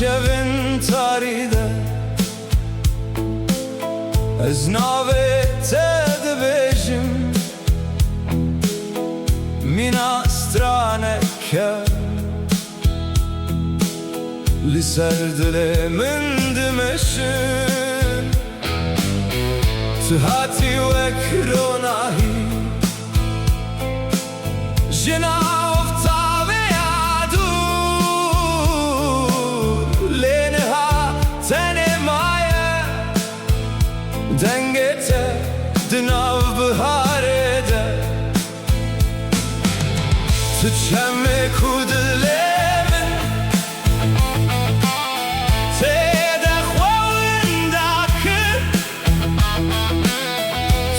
şevin taride Ez navete dibêjim Mîna straneke Li ser dilê min dimeşin Tu hatî wek ronahî Ji nav taveya dûr Lê niha tenê maye Dengê te di nav biharê de Tu çemê ku dilê min Têde xewinda kir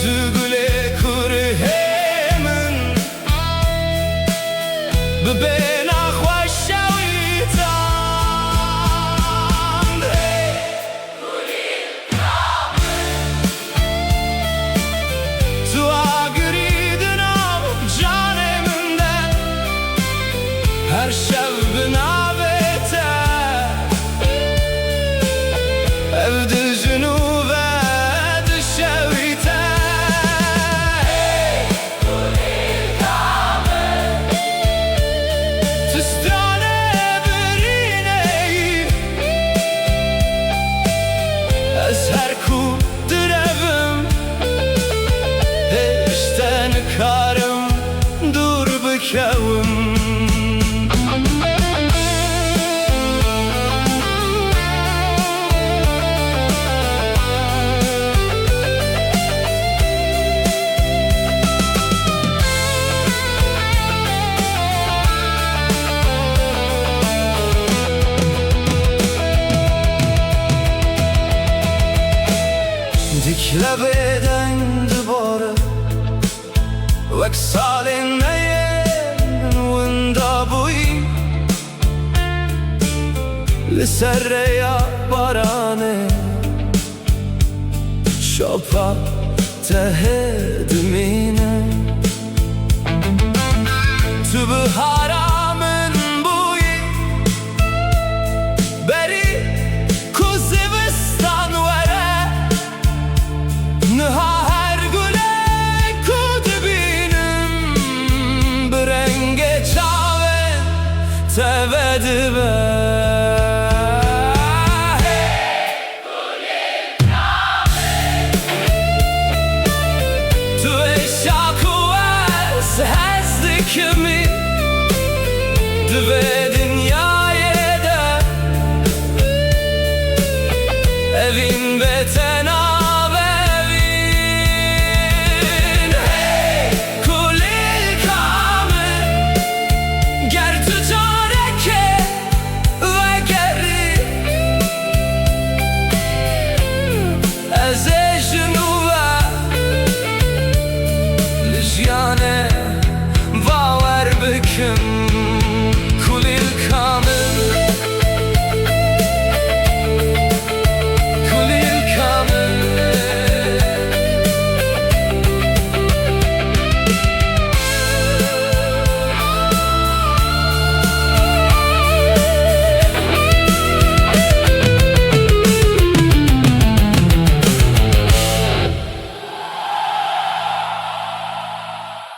Tu gulê kurhê min Bi bêhna xwe şewîtan Tu agirî di nav canê min de Her şev bi navê te Ev dijin û ve dişewîte Tu stranê birîneyî Ez her ku direvim Hiç te nikarim dûr bikevim Dikle bêdeng dibare Wek salên neyên winda bûyî Li ser rêya baranê Şopa tehê dimîne Tu bihara min bûyî Berî ku zivistan were Niha her gulê ku dibînim Bi rengê çavên te vedibe Tu êşa ku ez hez dikimî Divê